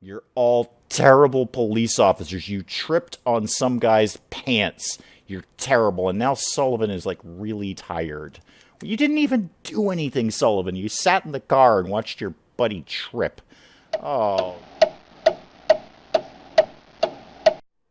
You're all terrible police officers. You tripped on some guy's pants. You're terrible. And now Sullivan is like really tired. You didn't even do anything, Sullivan. You sat in the car and watched your buddy trip. Oh.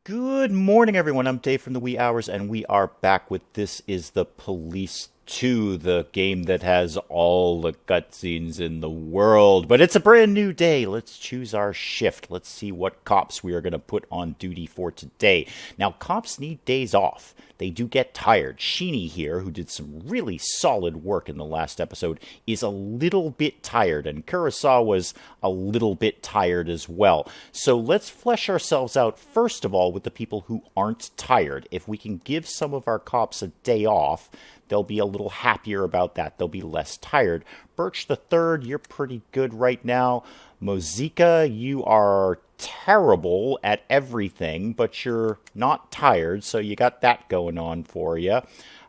Good morning, everyone. I'm Dave from the Wee Hours, and we are back with This is the Police 2, the game that has all the cutscenes in the world. But it's a brand new day. Let's choose our shift. Let's see what cops we are going to put on duty for today. Now, cops need days off. They do get tired. Sheeny here, who did some really solid work in the last episode, is a little bit tired, and Kurosawa was a little bit tired as well. So let's flesh ourselves out, first of all, with the people who aren't tired. If we can give some of our cops a day off, they'll be a little happier about that. They'll be less tired. Birch the Third, you're pretty good right now. Mozika, you are terrible at everything, but you're not tired, so you got that going on for you.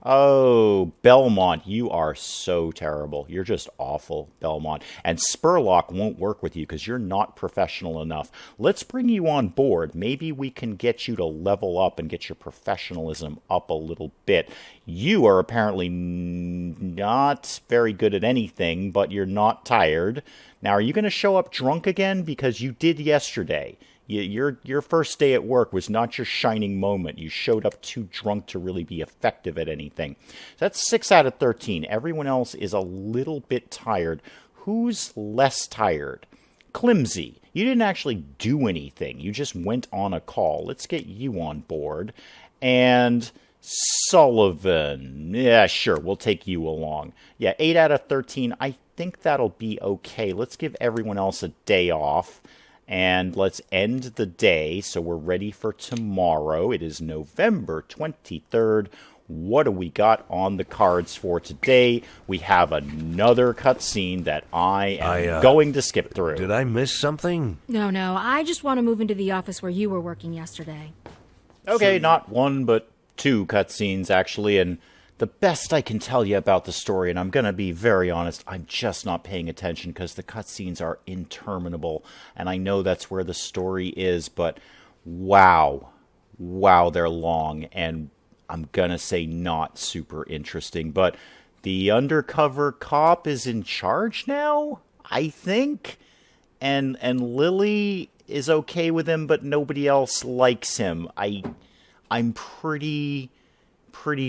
Oh, Belmont, you are so terrible. You're just awful, Belmont. And Spurlock won't work with you because you're not professional enough. Let's bring you on board. Maybe we can get you to level up and get your professionalism up a little bit. You are apparently not very good at anything, but you're not tired. Now, are you going to show up drunk again? Because you did yesterday. Your first day at work was not your shining moment. You showed up too drunk to really be effective at anything. That's 6 out of 13. Everyone else is a little bit tired. Who's less tired? Climsy. You didn't actually do anything. You just went on a call. Let's get you on board. And Sullivan. Yeah, sure. We'll take you along. Yeah, 8 out of 13. I think that'll be okay. Let's give everyone else a day off. And let's end the day so we're ready for tomorrow. It is November 23rd. What do we got on the cards for today? We have another cutscene that I am going to skip through. Did I miss something? No. I just want to move into the office where you were working yesterday. Okay, not one, but two cutscenes, actually, and the best I can tell you about the story, and I'm going to be very honest, I'm just not paying attention because the cutscenes are interminable, and I know that's where the story is, but wow, they're long, and I'm going to say not super interesting, but the undercover cop is in charge now, I think, and Lily is okay with him, but nobody else likes him. I'm pretty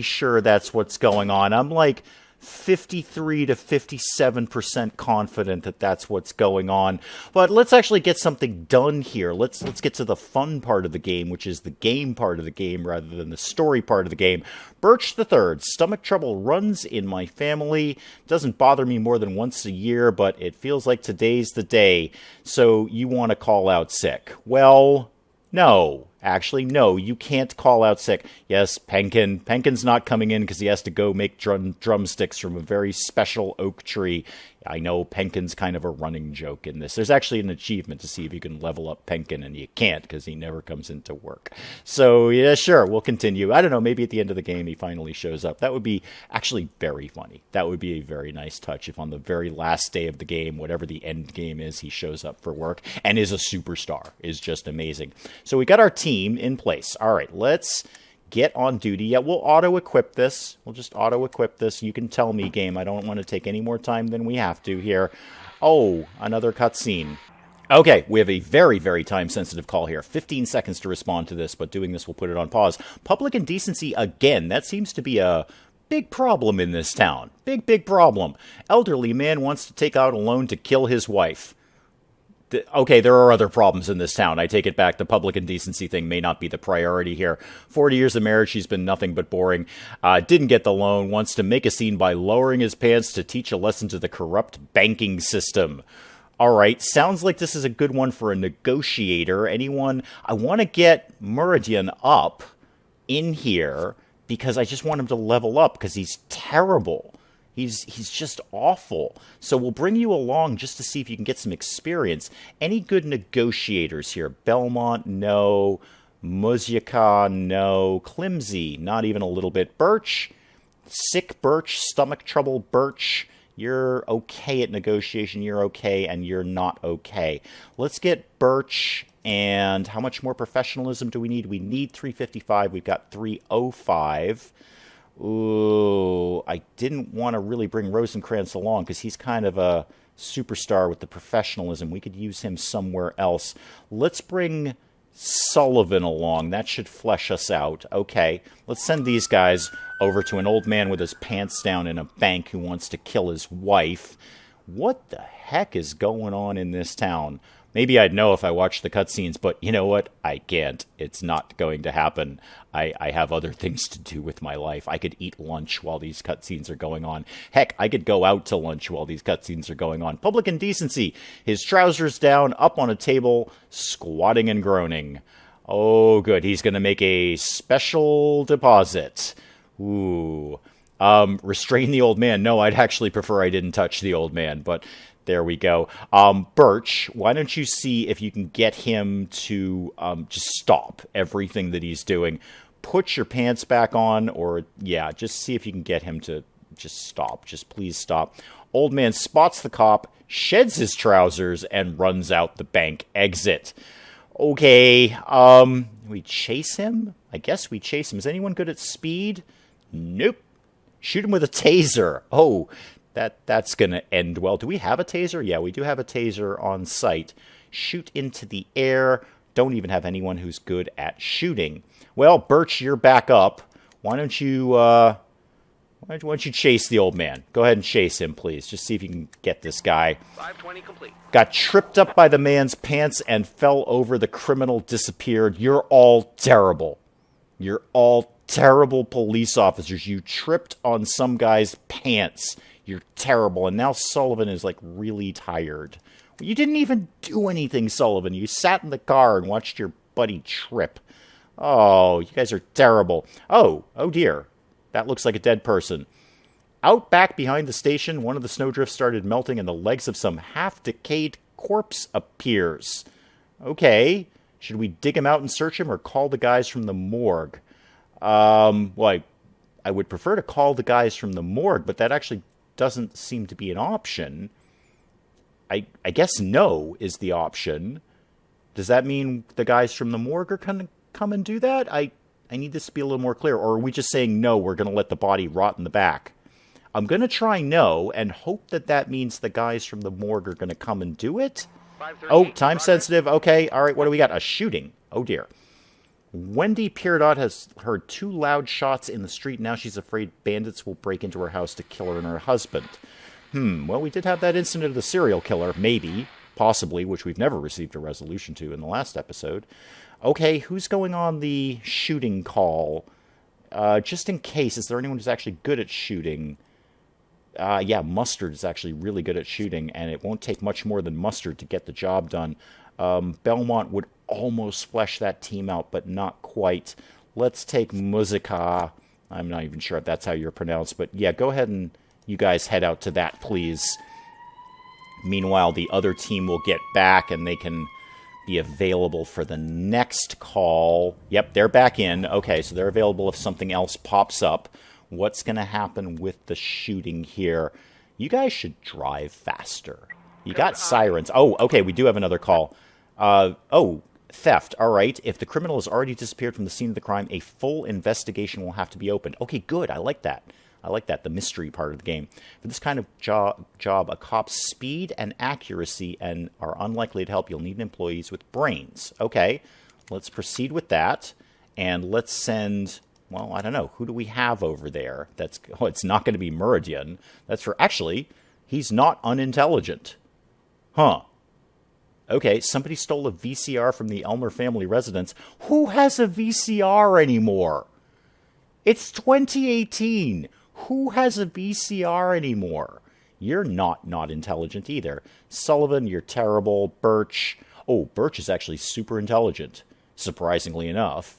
sure that's what's going on. I'm like 53 to 57% confident that that's what's going on. But let's actually get something done here. Let's get to the fun part of the game, which is the game part of the game rather than the story part of the game. Birch the Third. Stomach trouble runs in my family. Doesn't bother me more than once a year, but it feels like today's the day. So you want to call out sick. Well, no. Actually, no, you can't call out sick. Yes, Penkin's not coming in because he has to go make drumsticks from a very special oak tree. I know Penkin's kind of a running joke in this. There's actually an achievement to see if you can level up Penkin, and you can't because he never comes into work. So, yeah, sure, we'll continue. I don't know, maybe at the end of the game he finally shows up. That would be actually very funny. That would be a very nice touch if on the very last day of the game, whatever the end game is, he shows up for work and is a superstar. Is just amazing. So we got our team in place. All right, let's get on duty. Yeah, we'll auto-equip this. We'll just auto-equip this. You can tell me, game. I don't want to take any more time than we have to here. Oh, another cutscene. Okay, we have a very, very time-sensitive call here. 15 seconds to respond to this, but doing this will put it on pause. Public indecency again. That seems to be a big problem in this town. Big problem. Elderly man wants to take out a loan to kill his wife. Okay, there are other problems in this town. I take it back. The public indecency thing may not be the priority here. 40 years of marriage, she's been nothing but boring. Didn't get the loan, wants to make a scene by lowering his pants to teach a lesson to the corrupt banking system. All right, sounds like this is a good one for a negotiator. Anyone? I want to get Meridian up in here because I just want him to level up because he's terrible. He's just awful. So we'll bring you along just to see if you can get some experience. Any good negotiators here? Belmont, no. Muzika, no. Climsy, not even a little bit. Birch, sick Birch, stomach trouble Birch. You're okay at negotiation, you're okay, and you're not okay. Let's get Birch, and how much more professionalism do we need? We need 355, we've got 305. Ooh, I didn't want to really bring Rosencrantz along, because he's kind of a superstar with the professionalism. We could use him somewhere else. Let's bring Sullivan along. That should flesh us out. Okay, let's send these guys over to an old man with his pants down in a bank who wants to kill his wife. What the heck is going on in this town? Maybe I'd know if I watched the cutscenes, but you know what? I can't. It's not going to happen. I have other things to do with my life. I could eat lunch while these cutscenes are going on. Heck, I could go out to lunch while these cutscenes are going on. Public indecency. His trousers down, up on a table, squatting and groaning. Oh, good. He's going to make a special deposit. Ooh. Restrain the old man. No, I'd actually prefer I didn't touch the old man, but there we go. Birch, why don't you see if you can get him to just stop everything that he's doing. Put your pants back on, or, yeah, just see if you can get him to just stop. Just please stop. Old man spots the cop, sheds his trousers, and runs out the bank exit. Okay, we chase him? I guess we chase him. Is anyone good at speed? Nope. Shoot him with a taser. Oh, that's going to end well. Do we have a taser? Yeah, we do have a taser on site. Shoot into the air. Don't even have anyone who's good at shooting. Well, Birch, you're back up. Why don't you chase the old man? Go ahead and chase him, please. Just see if you can get this guy. 520 complete. Got tripped up by the man's pants and fell over. The criminal disappeared. You're all terrible. You're all terrible police officers. You tripped on some guy's pants. You're terrible. And now Sullivan is, like, really tired. You didn't even do anything, Sullivan. You sat in the car and watched your buddy trip. Oh, you guys are terrible. Oh dear. That looks like a dead person. Out back behind the station, one of the snowdrifts started melting and the legs of some half-decayed corpse appears. Okay. Should we dig him out and search him or call the guys from the morgue? Well, I would prefer to call the guys from the morgue, but that actually doesn't seem to be an option. I guess no is the option. Does that mean the guys from the morgue are going to come and do that? I need this to be a little more clear. Or are we just saying no, we're going to let the body rot in the back? I'm going to try no and hope that means the guys from the morgue are going to come and do it. Oh, time sensitive. Okay, all right, what do we got? A shooting. Oh, dear. Wendy Peridot has heard 2 loud shots in the street. Now she's afraid bandits will break into her house to kill her and her husband. Well, we did have that incident of the serial killer, maybe, possibly, which we've never received a resolution to in the last episode. Okay, who's going on the shooting call? Just in case, is there anyone who's actually good at shooting? Yeah, Mustard is actually really good at shooting, and it won't take much more than Mustard to get the job done. Belmont would almost flesh that team out, but not quite. Let's take Musica. I'm not even sure if that's how you're pronounced, but yeah, go ahead and you guys head out to that, please. Meanwhile, the other team will get back, and they can be available for the next call. Yep, they're back in. Okay, so they're available if something else pops up. What's going to happen with the shooting here? You guys should drive faster. You got sirens. Oh, okay, we do have another call. Theft. All right. If the criminal has already disappeared from the scene of the crime, a full investigation will have to be opened. Okay, good. I like that. I like that, the mystery part of the game. For this kind of job, a cop's speed and accuracy are unlikely to help. You'll need employees with brains. Okay, let's proceed with that. And let's send, well, I don't know. Who do we have over there? It's not going to be Meridian. Actually, he's not unintelligent. Huh. Okay, somebody stole a VCR from the Elmer family residence. Who has a VCR anymore? It's 2018. Who has a VCR anymore? You're not intelligent either. Sullivan, you're terrible. Birch. Oh, Birch is actually super intelligent, surprisingly enough.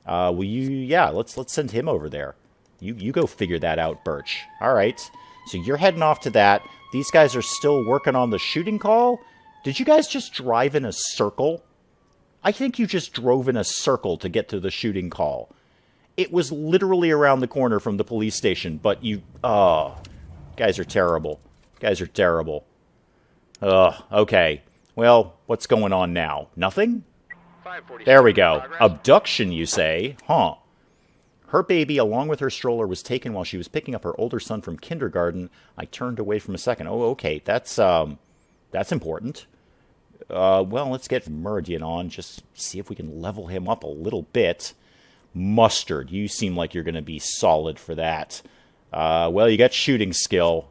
Let's send him over there. You go figure that out, Birch. All right. So you're heading off to that. These guys are still working on the shooting call. Did you guys just drive in a circle? I think you just drove in a circle to get to the shooting call. It was literally around the corner from the police station, but Guys are terrible. Guys are terrible. Ugh, okay. Well, what's going on now? Nothing? There we go. Abduction, you say? Huh. Her baby, along with her stroller, was taken while she was picking up her older son from kindergarten. I turned away from a second. Oh, okay. That's important. Well, let's get Meridian on. Just see if we can level him up a little bit. Mustard, you seem like you're going to be solid for that. Well, you got shooting skill.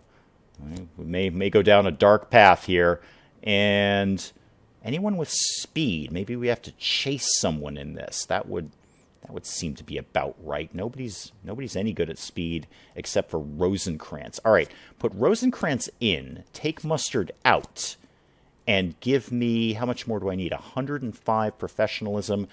We may go down a dark path here. And anyone with speed, maybe we have to chase someone in this. That would seem to be about right. Nobody's any good at speed except for Rosencrantz. All right, put Rosencrantz in, take Mustard out, and give me, how much more do I need? 105 professionalism.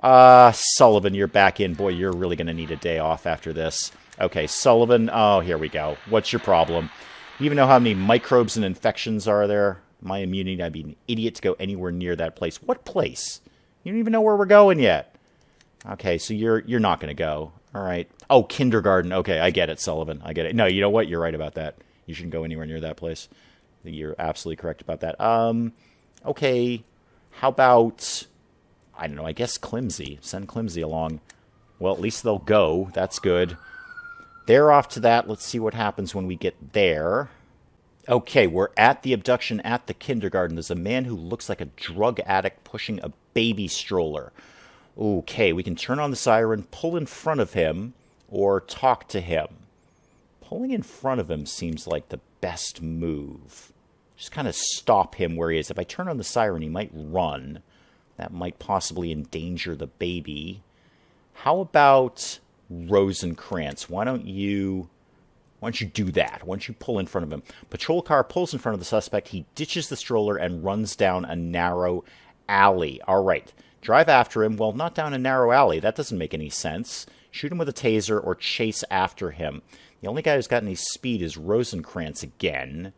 Sullivan, you're back in. Boy, you're really going to need a day off after this. Okay, Sullivan, oh, here we go. What's your problem? You even know how many microbes and infections are there? My immunity, I'd be an idiot to go anywhere near that place. What place? You don't even know where we're going yet. Okay, so you're not going to go. All right. Oh, kindergarten. Okay, I get it, Sullivan. I get it. No, you know what? You're right about that. You shouldn't go anywhere near that place. You're absolutely correct about that. Okay, how about, I don't know, I guess Climsy. Send Climsy along. Well, at least they'll go. That's good. They're off to that. Let's see what happens when we get there. Okay, we're at the abduction at the kindergarten. There's a man who looks like a drug addict pushing a baby stroller. Okay, we can turn on the siren, pull in front of him, or talk to him. Pulling in front of him seems like the best move. Just kind of stop him where he is. If I turn on the siren, he might run. That might possibly endanger the baby. How about Rosencrantz? Why don't you do that? Why don't you pull in front of him? Patrol car pulls in front of the suspect. He ditches the stroller and runs down a narrow alley. All right. Drive after him. Well, not down a narrow alley. That doesn't make any sense. Shoot him with a taser or chase after him. The only guy who's got any speed is Rosencrantz again.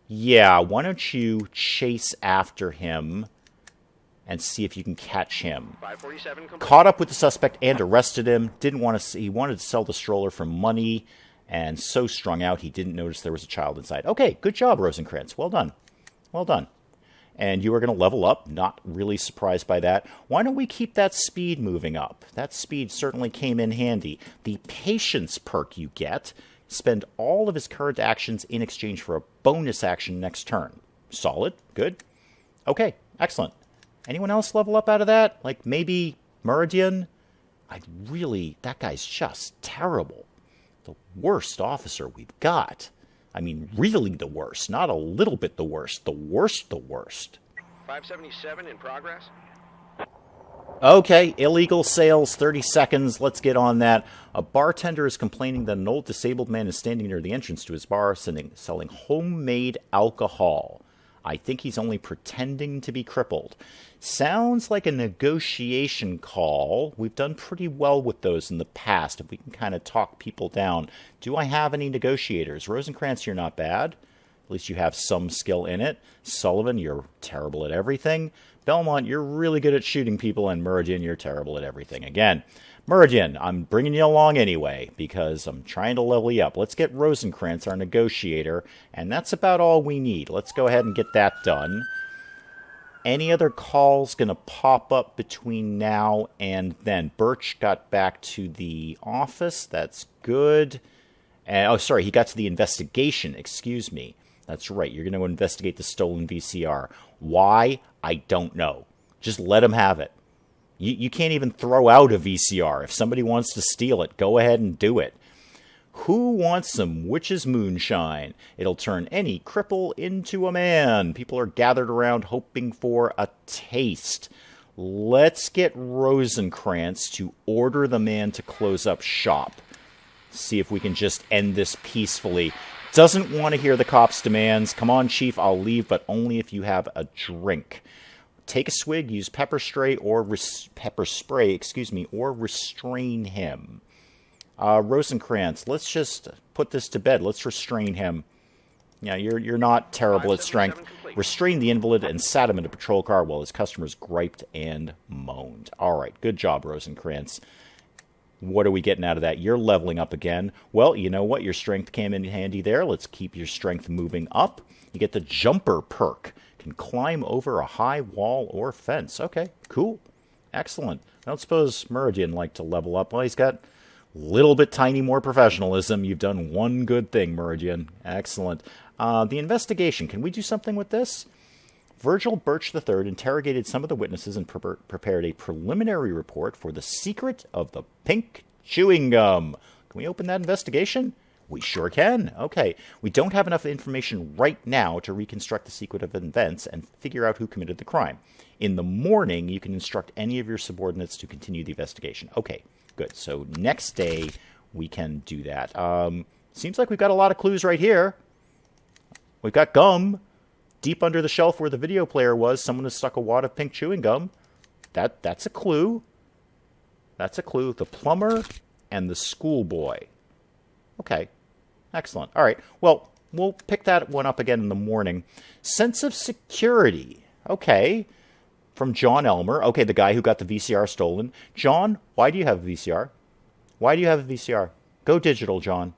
Yeah, why don't you chase after him and see if you can catch him. Caught up with the suspect and arrested him. He wanted to sell the stroller for money, and so strung out he didn't notice there was a child inside. Okay, good job, Rosencrantz. Well done. Well done. And you are going to level up. Not really surprised by that. Why don't we keep that speed moving up? That speed certainly came in handy. The patience perk you get, spend all of his current actions in exchange for a bonus action next turn. Solid. Good. Okay, excellent. Anyone else level up out of that? Like maybe Meridian? That guy's just terrible. The worst officer we've got. I mean, really the worst. Not a little bit the worst. The worst, the worst. 577 in progress. Okay, illegal sales, 30 seconds. Let's get on that. A bartender is complaining that an old disabled man is standing near the entrance to his bar selling homemade alcohol. I think he's only pretending to be crippled. Sounds like a negotiation call. We've done pretty well with those in the past, if we can kind of talk people down. Do I have any negotiators? Rosencrantz, you're not bad. At least you have some skill in it. Sullivan, you're terrible at everything. Belmont, you're really good at shooting people. And Meridian, you're terrible at everything. Again, Meridian, I'm bringing you along anyway because I'm trying to level you up. Let's get Rosencrantz, our negotiator, and that's about all we need. Let's go ahead and get that done. Any other calls going to pop up between now and then? Birch got back to the office. That's good. He got to the investigation. Excuse me. That's right. You're going to investigate the stolen VCR. Why? I don't know. Just let him have it. You can't even throw out a VCR. If somebody wants to steal it, go ahead and do it. Who wants some witch's moonshine? It'll turn any cripple into a man. People are gathered around hoping for a taste. Let's get Rosencrantz to order the man to close up shop. See if we can just end this peacefully. Doesn't want to hear the cops' demands. Come on, Chief, I'll leave, but only if you have a drink. Take a swig, use pepper spray, or restrain him. Rosencrantz, let's just put this to bed. Let's restrain him. Yeah, you're not terrible at strength. Restrain the invalid and sat him in a patrol car while his customers griped and moaned. All right, good job, Rosencrantz. What are we getting out of that? You're leveling up again. Well, you know what? Your strength came in handy there. Let's keep your strength moving up. You get the jumper perk. Can climb over a high wall or fence. Okay, cool. Excellent. I don't suppose Meridian like to level up. Well, he's got a little bit tiny more professionalism. You've done one good thing, Meridian. Excellent. The investigation. Can we do something with this? Virgil Birch III interrogated some of the witnesses and prepared a preliminary report for the secret of the pink chewing gum. Can we open that investigation? We sure can. Okay. We don't have enough information right now to reconstruct the sequence of events and figure out who committed the crime. In the morning, you can instruct any of your subordinates to continue the investigation. Okay, good. So next day, we can do that. Seems like we've got a lot of clues right here. We've got gum. Deep under the shelf where the video player was, someone has stuck a wad of pink chewing gum. That's a clue. That's a clue. The plumber and the schoolboy. Okay. Excellent. All right. Well, we'll pick that one up again in the morning. Sense of security. Okay. From John Elmer. Okay, the guy who got the VCR stolen. John, why do you have a VCR? Why do you have a VCR? Go digital, John.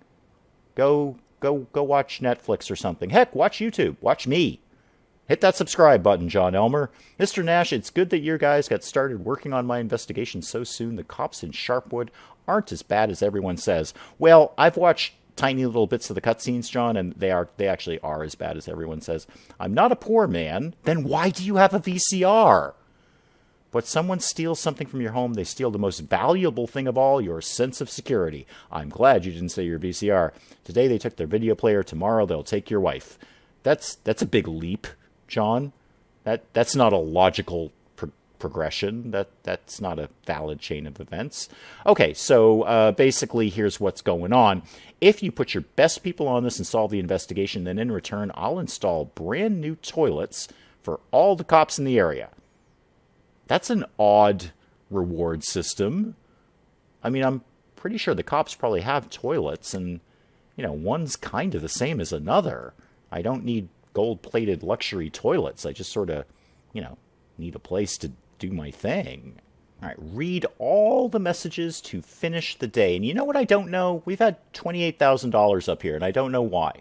Go watch Netflix or something. Heck, watch YouTube. Watch me. Hit that subscribe button, John Elmer. Mr. Nash, it's good that you guys got started working on my investigation so soon. The cops in Sharpwood aren't as bad as everyone says. Well, I've watched tiny little bits of the cutscenes, John, and they actually are as bad as everyone says. I'm not a poor man. Then why do you have a VCR? But someone steals something from your home, they steal the most valuable thing of all, your sense of security. I'm glad you didn't say your VCR. Today they took their video player. Tomorrow they'll take your wife. That's a big leap, John. That's not a logical progression. That's not a valid chain of events. Okay, so basically here's what's going on. If you put your best people on this and solve the investigation, then in return I'll install brand new toilets for all the cops in the area. That's an odd reward system. I mean, I'm pretty sure the cops probably have toilets, and, one's kind of the same as another. I don't need gold-plated luxury toilets. I just sort of, need a place to do my thing. All right, read all the messages to finish the day. And you know what I don't know? We've had $28,000 up here, and I don't know why.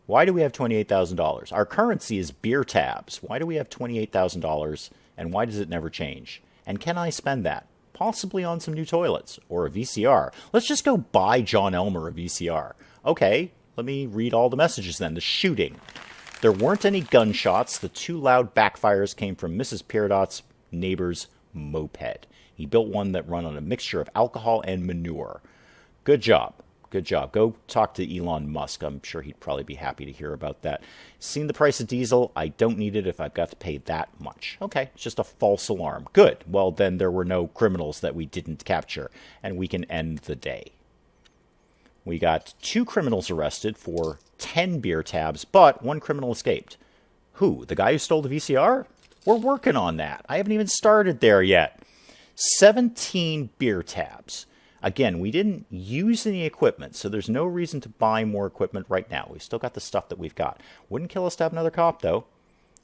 Why do we have $28,000? Our currency is beer tabs. Why do we have $28,000? And why does it never change? And can I spend that? Possibly on some new toilets or a VCR. Let's just go buy John Elmer a VCR. Okay, let me read all the messages then. The shooting. There weren't any gunshots. The two loud backfires came from Mrs. Peridot's neighbor's moped. He built one that ran on a mixture of alcohol and manure. Good job. Good job. Go talk to Elon Musk. I'm sure he'd probably be happy to hear about that. Seen the price of diesel? I don't need it if I've got to pay that much. Okay, it's just a false alarm. Good. Well, then there were no criminals that we didn't capture, and we can end the day. We got 2 criminals arrested for 10 beer tabs, but 1 criminal escaped. Who? The guy who stole the VCR? We're working on that. I haven't even started there yet. 17 beer tabs. Again, we didn't use any equipment, so there's no reason to buy more equipment right now. We've still got the stuff that we've got. Wouldn't kill us to have another cop, though.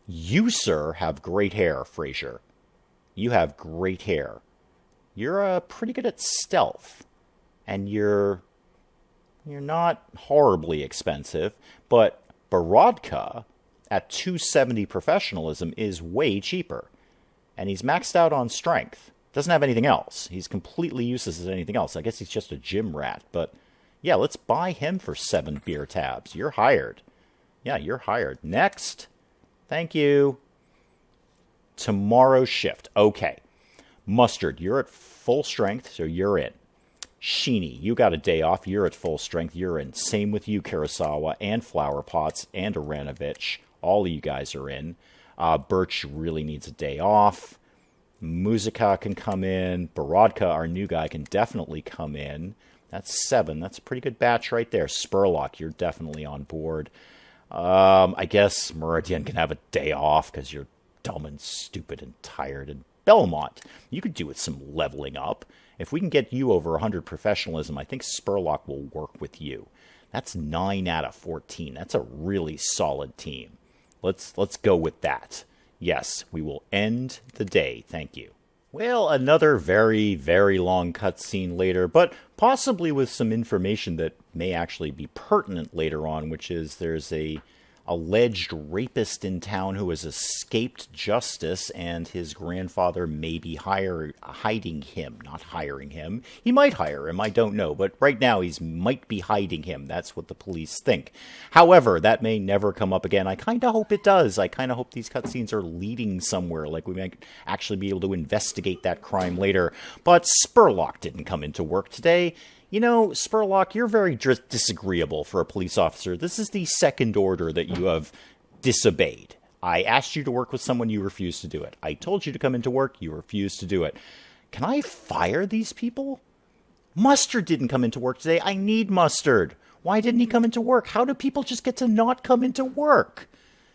You, sir, have great hair, Fraser. You have great hair. You're pretty good at stealth. And you're not horribly expensive, but Borodka at $270 professionalism is way cheaper. And he's maxed out on strength. Doesn't have anything else. He's completely useless as anything else. I guess he's just a gym rat. But yeah, let's buy him for 7 beer tabs. You're hired. Yeah, you're hired. Next. Thank you. Tomorrow's shift. Okay. Mustard, you're at full strength, so you're in. Sheeny, you got a day off. You're at full strength. You're in. Same with you, Kurosawa, and Flower Pots, and Aranovich. All of you guys are in. Birch really needs a day off. Muzika can come in. Borodka, our new guy, can definitely come in. That's 7. That's a pretty good batch right there. Spurlock, you're definitely on board. I guess Meridian can have a day off because you're dumb and stupid and tired. And Belmont, you could do with some leveling up. If we can get you over 100 professionalism, I think Spurlock will work with you. That's 9 out of 14. That's a really solid team. Let's go with that. Yes, we will end the day. Thank you. Well, another very, very long cutscene later, but possibly with some information that may actually be pertinent later on, which is there's a alleged rapist in town who has escaped justice, and his grandfather may be hiding him. Not hiring him. He might hire him, I don't know, but right now he might be hiding him. That's what the police think. However, that may never come up again. I kind of hope it does. I kind of hope these cutscenes are leading somewhere, like we might actually be able to investigate that crime later. But Spurlock didn't come into work today. You know, Spurlock, you're very disagreeable for a police officer. This is the second order that you have disobeyed. I asked you to work with someone, you refused to do it. I told you to come into work, you refused to do it. Can I fire these people? Mustard didn't come into work today. I need Mustard. Why didn't he come into work? How do people just get to not come into work?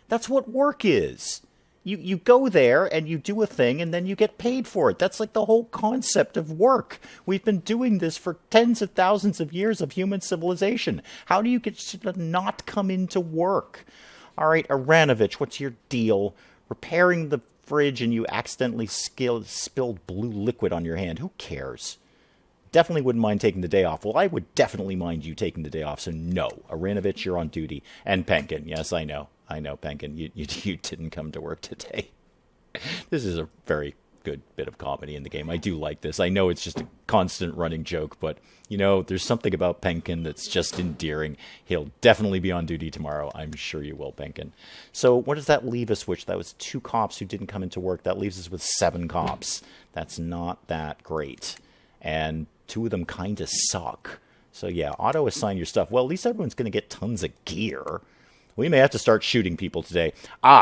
That's what work is. You go there and you do a thing and then you get paid for it. That's like the whole concept of work. We've been doing this for tens of thousands of years of human civilization. How do you get to not come into work? All right, Aranovich, what's your deal? Repairing the fridge and you accidentally spilled blue liquid on your hand. Who cares? Definitely wouldn't mind taking the day off. Well, I would definitely mind you taking the day off. So no, Aranovich, you're on duty. And Penkin, yes, I know, Penkin, you didn't come to work today. This is a very good bit of comedy in the game. I do like this. I know it's just a constant running joke, but, you know, there's something about Penkin that's just endearing. He'll definitely be on duty tomorrow. I'm sure you will, Penkin. So what does that leave us with? That was 2 cops who didn't come into work. That leaves us with 7 cops. That's not that great. And 2 of them kind of suck. So yeah, auto-assign your stuff. Well, at least everyone's going to get tons of gear. We may have to start shooting people today.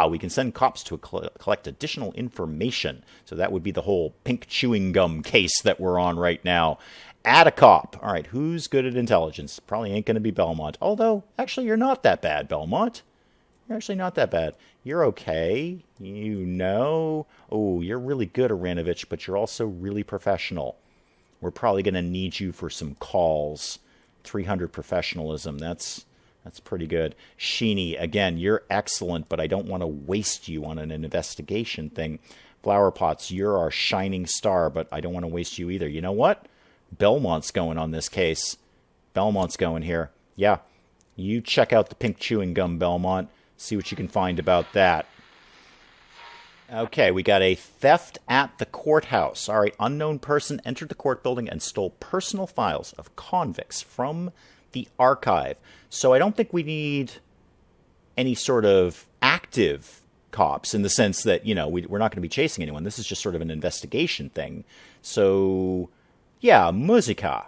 We can send cops to collect additional information. So that would be the whole pink chewing gum case that we're on right now. Add a cop. All right, who's good at intelligence? Probably ain't going to be Belmont. Although, actually, you're not that bad, Belmont. You're actually not that bad. You're okay. You know. Oh, you're really good, Aranovich, but you're also really professional. We're probably going to need you for some calls. 300 professionalism. That's pretty good. Sheeny, again, you're excellent, but I don't want to waste you on an investigation thing. Flower Pots, you're our shining star, but I don't want to waste you either. You know what? Belmont's going on this case. Belmont's going here. Yeah, you check out the pink chewing gum, Belmont. See what you can find about that. Okay, we got a theft at the courthouse. All right, unknown person entered the court building and stole personal files of convicts from the archive. So I don't think we need any sort of active cops in the sense that, you know, we're not going to be chasing anyone. This is just sort of an investigation thing. So, yeah, Musica.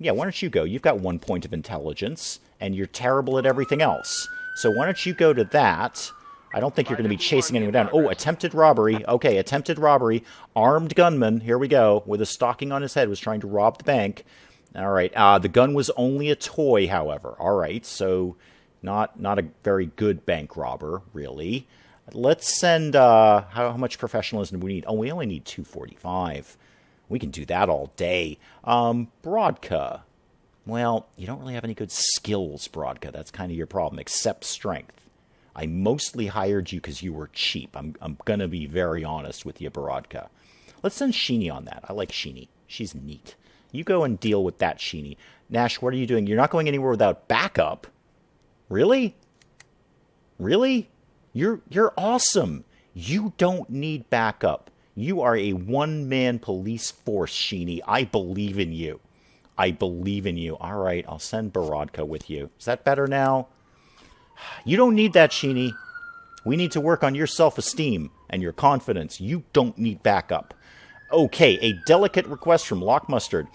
Yeah, why don't you go? You've got 1 point of intelligence, and you're terrible at everything else. So why don't you go to that? I don't think you're going to be chasing anyone down. Oh, attempted robbery. Okay, attempted robbery. Armed gunman, here we go, with a stocking on his head, was trying to rob the bank. All right, the gun was only a toy, however. All right, so not a very good bank robber, really. Let's send, how much professionalism do we need? Oh, we only need 245. We can do that all day. Brodka. Well, you don't really have any good skills, Brodka. That's kind of your problem, except strength. I mostly hired you because you were cheap. I'm going to be very honest with you, Brodka. Let's send Sheeny on that. I like Sheeny. She's neat. You go and deal with that, Sheeny. Nash, what are you doing? You're not going anywhere without backup. Really? Really? You're awesome. You don't need backup. You are a one-man police force, Sheeny. I believe in you. I believe in you. All right, I'll send Borodka with you. Is that better now? You don't need that, Sheeny. We need to work on your self-esteem and your confidence. You don't need backup. Okay, a delicate request from Lock Mustard.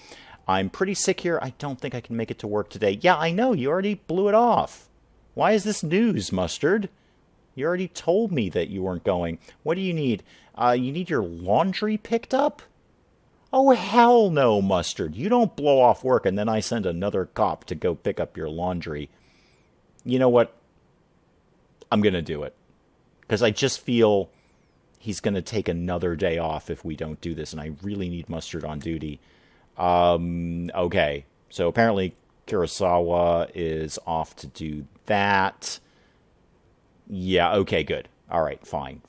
I'm pretty sick here. I don't think I can make it to work today. Yeah, I know. You already blew it off. Why is this news, Mustard? You already told me that you weren't going. What do you need? You need your laundry picked up? Oh, hell no, Mustard. You don't blow off work and then I send another cop to go pick up your laundry. You know what? I'm going to do it. Because I just feel he's going to take another day off if we don't do this, and I really need Mustard on duty. Okay, so apparently Kurosawa is off to do that. Yeah, okay, good. All right, fine.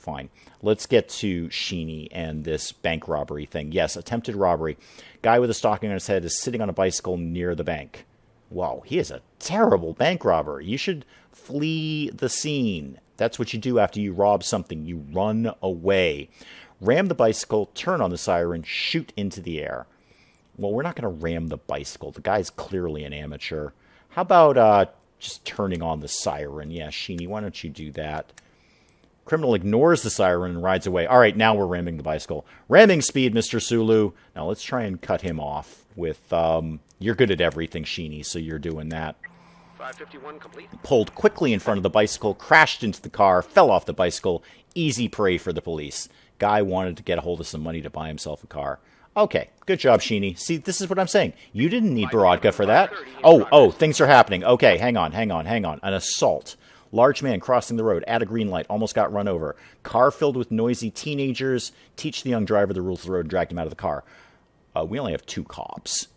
Let's get to Sheeny and this bank robbery thing. Yes, attempted robbery. Guy with a stocking on his head is sitting on a bicycle near the bank. Wow, he is a terrible bank robber. You should flee the scene. That's what you do after you rob something. You run away. Ram the bicycle, turn on the siren, shoot into the air. Well, we're not going to ram the bicycle. The guy's clearly an amateur. How about just turning on the siren? Yeah, Sheeny, why don't you do that? Criminal ignores the siren and rides away. All right, now we're ramming the bicycle. Ramming speed, Mr. Sulu. Now let's try and cut him off with, you're good at everything, Sheeny, so you're doing that. 551 complete. Pulled quickly in front of the bicycle, crashed into the car, fell off the bicycle. Easy prey for the police. Guy wanted to get a hold of some money to buy himself a car. Okay, good job, Sheeny. See, this is what I'm saying. You didn't need Borodka for that. Oh, things are happening. Okay, hang on. An assault. Large man crossing the road at a green light, almost got run over. Car filled with noisy teenagers. Teach the young driver the rules of the road and dragged him out of the car. We only have 2 cops.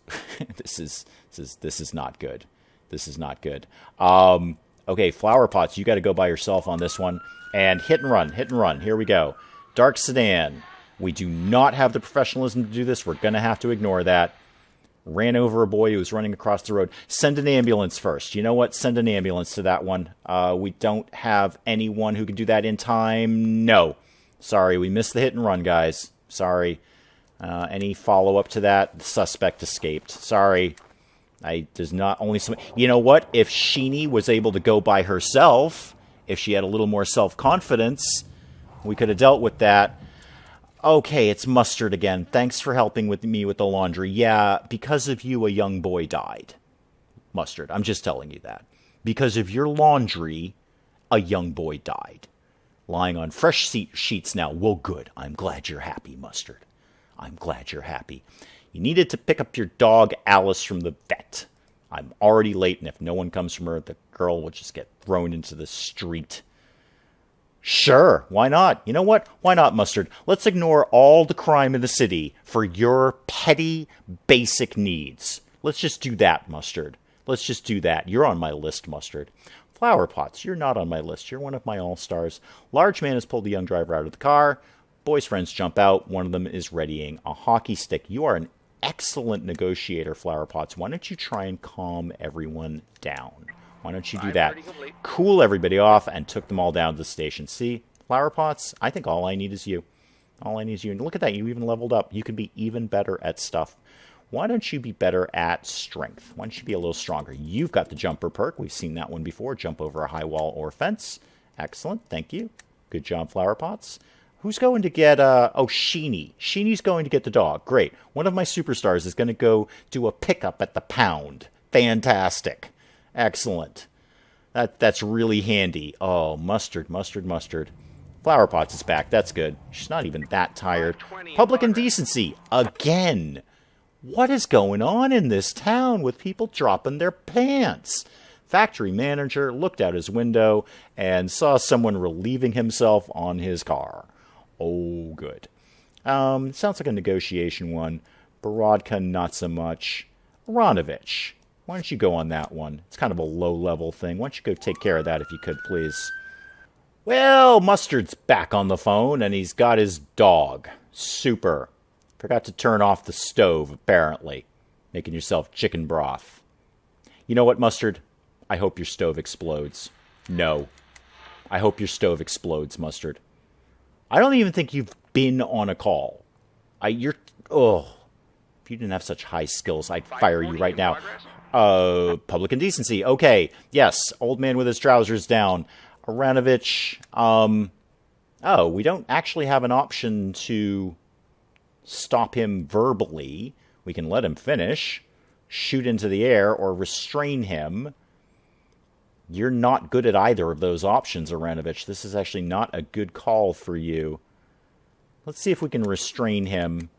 This is not good. This is not good. Okay, flower pots. You got to go by yourself on this one. And hit and run. Here we go. Dark sedan. We do not have the professionalism to do this. We're going to have to ignore that. Ran over a boy who was running across the road. Send an ambulance first. You know what? Send an ambulance to that one. We don't have anyone who can do that in time. No. Sorry, we missed the hit and run, guys. Sorry. Any follow-up to that? The suspect escaped. Sorry. There's not only some... You know what? If Sheeny was able to go by herself, if she had a little more self-confidence, we could have dealt with that. Okay, it's Mustard again. Thanks for helping me with the laundry. Yeah, because of you, a young boy died. Mustard, I'm just telling you that. Because of your laundry, a young boy died. Lying on fresh sheets now. Well, good. I'm glad you're happy, Mustard. I'm glad you're happy. You needed to pick up your dog, Alice, from the vet. I'm already late, and if no one comes from her, the girl will just get thrown into the street. Sure, why not? You know what? Why not, Mustard? Let's ignore all the crime in the city for your petty, basic needs. Let's just do that, Mustard. Let's just do that. You're on my list, Mustard. Flower pots, you're not on my list. You're one of my all-stars. Large man has pulled the young driver out of the car. Boys' friends jump out. One of them is readying a hockey stick. You are an excellent negotiator, Flower Pots. Why don't you try and calm everyone down? Why don't you do that? Cool everybody off and took them all down to the station. See, Flower Pots, I think all I need is you. All I need is you. And look at that, you even leveled up. You could be even better at stuff. Why don't you be better at strength? Why don't you be a little stronger? You've got the jumper perk. We've seen that one before. Jump over a high wall or fence. Excellent. Thank you. Good job, Flower Pots. Who's going to get, Sheeny. Sheeny's going to get the dog. Great. One of my superstars is going to go do a pickup at the pound. Fantastic. Excellent. That's really handy. Oh, Mustard. Flower Pots is back. That's good. She's not even that tired. Public indecency. Again. What is going on in this town with people dropping their pants? Factory manager looked out his window and saw someone relieving himself on his car. Oh, good. Sounds like a negotiation one. Borodka, not so much. Aronovich. Why don't you go on that one? It's kind of a low-level thing. Why don't you go take care of that if you could, please? Well, Mustard's back on the phone, and he's got his dog. Super. Forgot to turn off the stove, apparently. Making yourself chicken broth. You know what, Mustard? I hope your stove explodes. No. I hope your stove explodes, Mustard. I don't even think you've been on a call. If you didn't have such high skills, I'd fire you right now. Public indecency. Okay. Yes. Old man with his trousers down. Aronovich. We don't actually have an option to stop him verbally. We can let him finish. Shoot into the air or restrain him. You're not good at either of those options, Aronovich. This is actually not a good call for you. Let's see if we can restrain him.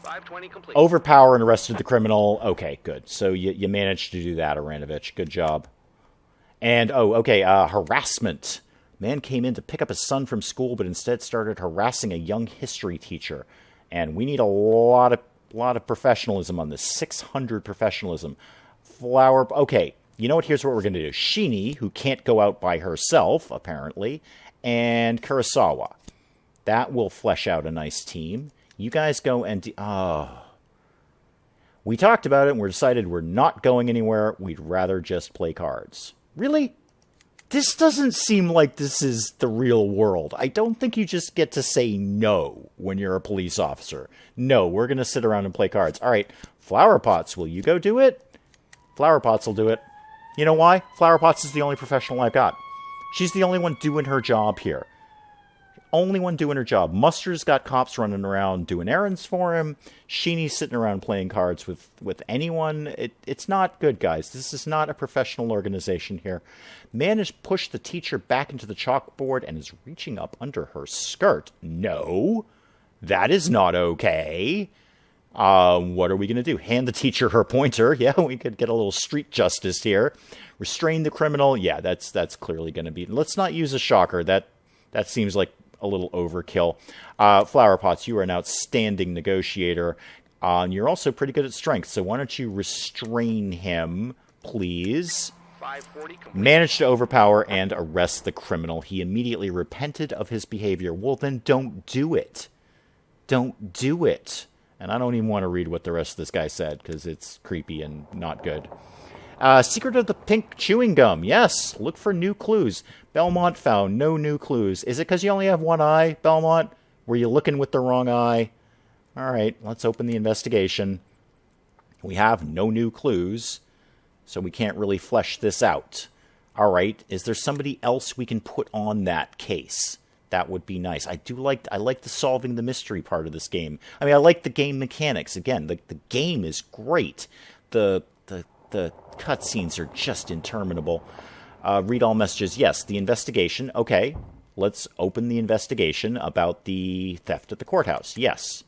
520 complete. Overpower and arrested the criminal. Okay, good. So you managed to do that, Aronovich. Good job. And, harassment. Man came in to pick up his son from school, but instead started harassing a young history teacher. And we need a lot of professionalism on this. 600 professionalism. Okay, you know what? Here's what we're going to do. Sheeny, who can't go out by herself, apparently, and Kurosawa. That will flesh out a nice team. You guys go and... We talked about it and we decided we're not going anywhere. We'd rather just play cards. Really? This doesn't seem like this is the real world. I don't think you just get to say no when you're a police officer. No, we're going to sit around and play cards. All right, Flower Pots, will you go do it? Flower Pots will do it. You know why? Flower Pots is the only professional I've got. She's the only one doing her job here. Only one doing her job. Mustard's got cops running around doing errands for him. Sheenie's sitting around playing cards with anyone. It's not good, guys. This is not a professional organization here. Man has pushed the teacher back into the chalkboard and is reaching up under her skirt. No, that is not okay. What are we going to do? Hand the teacher her pointer. Yeah, we could get a little street justice here. Restrain the criminal. Yeah, that's clearly going to be... Let's not use a shocker. That seems like a little overkill. Flower Pots, you are an outstanding negotiator. And you're also pretty good at strength. So why don't you restrain him, please? 540 complete. Managed to overpower and arrest the criminal. He immediately repented of his behavior. Well, then don't do it. Don't do it. And I don't even want to read what the rest of this guy said, because it's creepy and not good. Secret of the Pink Chewing Gum. Yes, look for new clues. Belmont found no new clues. Is it because you only have one eye, Belmont? Were you looking with the wrong eye? All right, let's open the investigation. We have no new clues, so we can't really flesh this out. All right, is there somebody else we can put on that case? That would be nice. I like the solving the mystery part of this game. I mean, I like the game mechanics. Again, the game is great. The cutscenes are just interminable. Read all messages. Yes, the investigation. Okay, let's open the investigation about the theft at the courthouse. Yes.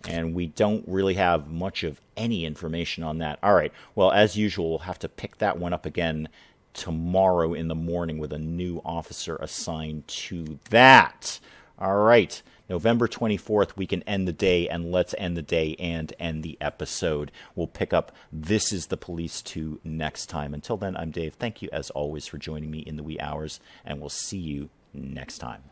And we don't really have much of any information on that. All right. Well, as usual, we'll have to pick that one up again tomorrow in the morning with a new officer assigned to that. All right. November 24th, we can end the day, and let's end the day and end the episode. We'll pick up This is the Police 2 next time. Until then, I'm Dave. Thank you, as always, for joining me in the wee hours, and we'll see you next time.